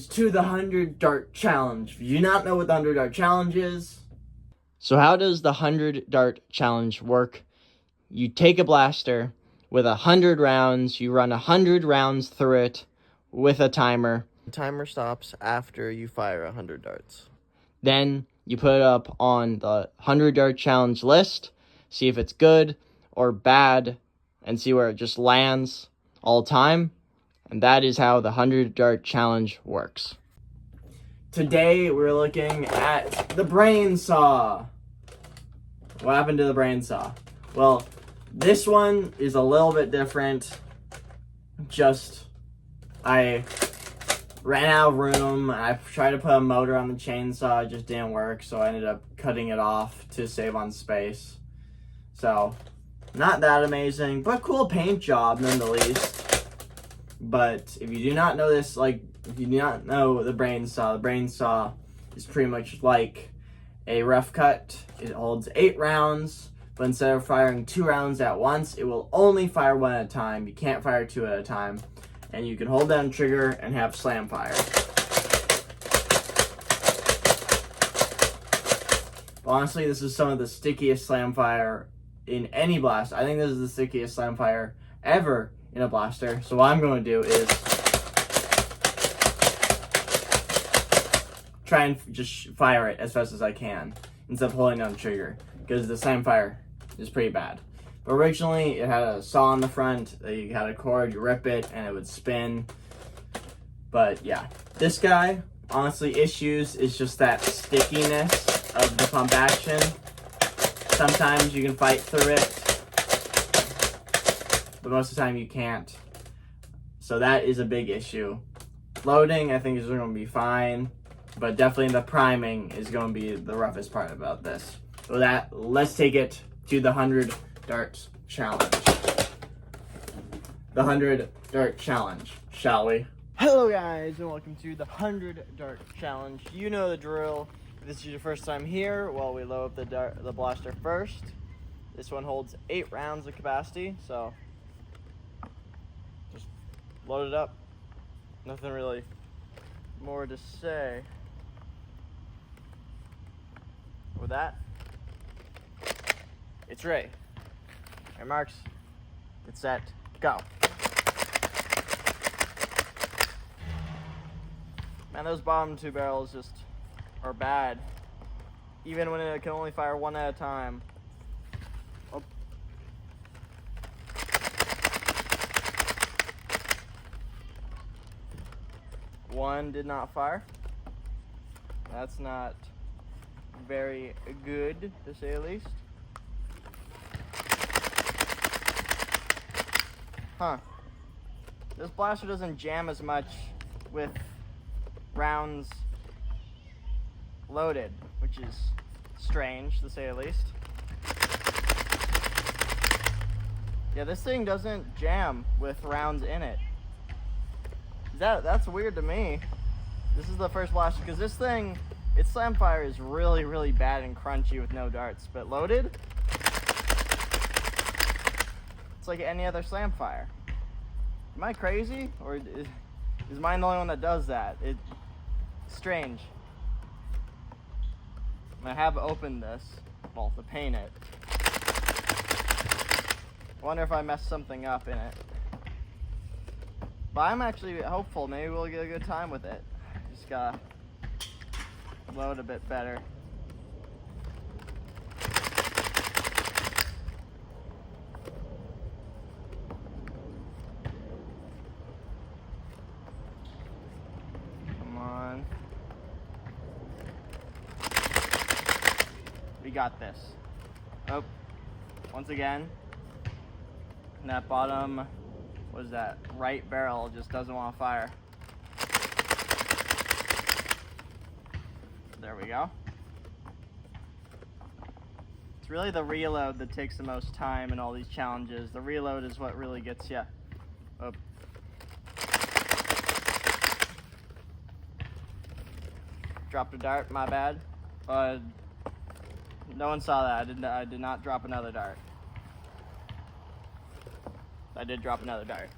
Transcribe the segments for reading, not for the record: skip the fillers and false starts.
to the 100 dart challenge. If you do not know what the 100 dart challenge is. So how does the 100 dart challenge work? You take a blaster with 100 rounds, you run 100 rounds through it with a timer. The timer stops after you fire 100 darts. Then you put it up on the 100 dart challenge list, see if it's good or bad, and see where it just lands all the time. And that is how the 100 dart challenge works. Today we're looking at the Brainsaw. What happened to the Brainsaw? Well, this one is a little bit different. I ran out of room. I tried to put a motor on the chainsaw. It just didn't work, so I ended up cutting it off to save on space. So, not that amazing, but cool paint job nonetheless. But if you do not know this, if you do not know the Brainsaw is pretty much like a rough cut. It holds 8 rounds, but instead of firing 2 rounds at once, it will only fire 1 at a time. You can't fire 2 at a time. And you can hold down trigger and have slam fire. But honestly, this is some of the stickiest slam fire in any blast. I think this is the stickiest slam fire ever in a blaster. So what I'm going to do is try and just fire it as fast as I can instead of holding down the trigger, because the slam fire is pretty bad. But originally, it had a saw on the front. You had a cord, you rip it, and it would spin. But yeah, this guy, honestly, issues is just that stickiness of the pump action. Sometimes you can fight through it, but most of the time you can't. So that is a big issue. Loading, I think, is going to be fine, but definitely the priming is going to be the roughest part about this. So with that, let's take it to the 100 darts challenge. The 100 dart challenge, shall we? Hello guys, and welcome to the 100 dart challenge. You know the drill. If this is your first time here, well, we load up the blaster first. This one holds 8 rounds of capacity, so just load it up. Nothing really more to say. With that, it's ready. All right, marks, get set, go. Man, those bottom 2 barrels just are bad. Even when it can only fire 1 at a time. Oh. One did not fire. That's not very good, to say the least. Huh. This blaster doesn't jam as much with rounds loaded, which is strange, to say the least. Yeah, this thing doesn't jam with rounds in it. That's weird to me. This is the first blaster, because this thing, its slam fire is really, really bad and crunchy with no darts, but loaded, it's like any other slam fire. Am I crazy, or is mine the only one that does that? It's strange. I have opened this, well, to paint it. I wonder if I messed something up in it. But I'm actually hopeful. Maybe we'll get a good time with it. Just gotta load a bit better. Come on. We got this. Oh, once again, that bottom, what is that, right barrel just doesn't want to fire. There we go. It's really the reload that takes the most time in all these challenges. The reload is what really gets you. Oh. Dropped a dart, my bad. No one saw that. I did not drop another dart. I did drop another dart.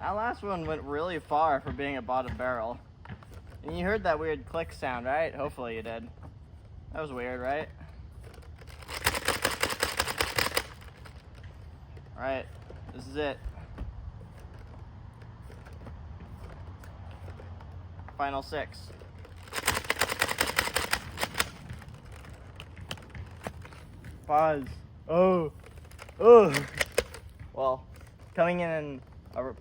That last one went really far for being a bottom barrel. And you heard that weird click sound, right? Hopefully you did. That was weird, right? Alright, this is it. Final 6. Pause. Oh. Well, coming in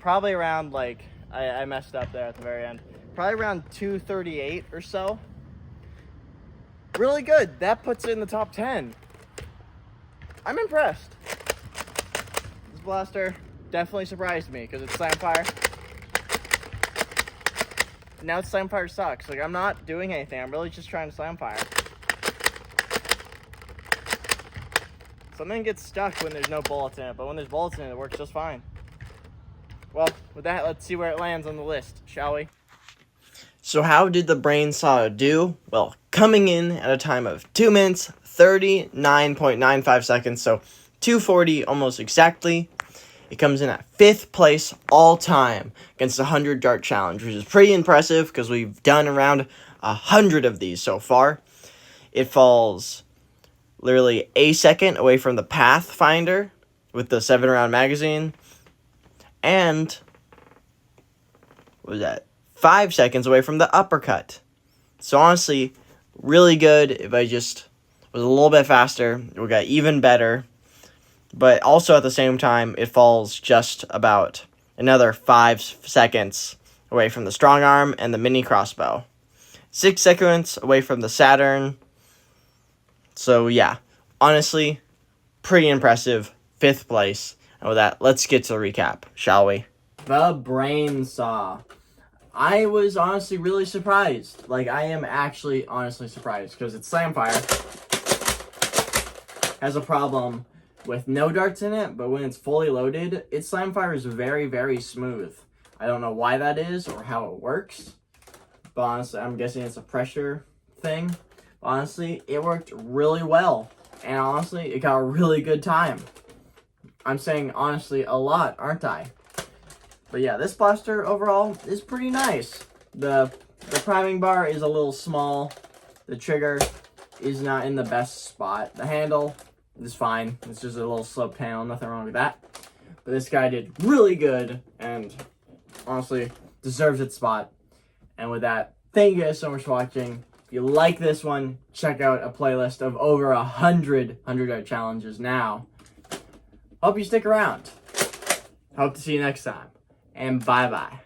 probably around, like, I messed up there at the very end. Probably around 238 or so. Really good. That puts it in the top 10. I'm impressed. This blaster definitely surprised me because it's Slamfire. Now Slamfire sucks. Like, I'm not doing anything. I'm really just trying to Slamfire. Something gets stuck when there's no bullets in it, but when there's bullets in it, it works just fine. Well, with that, let's see where it lands on the list, shall we? So how did the Brainsaw do? Well, coming in at a time of 2 minutes, 39.95 seconds, so 2:40 almost exactly. It comes in at 5th place all time against the 100 dart challenge, which is pretty impressive because we've done around 100 of these so far. It falls literally a second away from the Pathfinder with the 7-round magazine, and what was that? 5 seconds away from the Uppercut. So honestly, really good. If I just was a little bit faster, it would got even better. But also at the same time, it falls just about another 5 seconds away from the Strong Arm and the Mini Crossbow. 6 seconds away from the Saturn. So yeah, honestly, pretty impressive. 5th place. And with that, let's get to the recap, shall we? The Brainsaw. I was honestly really surprised. Like, I am actually honestly surprised because it's Slamfire. Has a problem with no darts in it, but when it's fully loaded, its Slamfire is very, very smooth. I don't know why that is or how it works, but honestly, I'm guessing it's a pressure thing. Honestly, it worked really well, and honestly, it got a really good time. I'm saying honestly a lot, aren't I? But yeah, this blaster overall is pretty nice. The priming bar is a little small. The trigger is not in the best spot. The handle is fine. It's just a little sloped handle, nothing wrong with that. But this guy did really good and honestly deserves its spot. And with that, thank you guys so much for watching. If you like this one, check out a playlist of over 100 100-dart challenges now. Hope you stick around. Hope to see you next time. And bye-bye.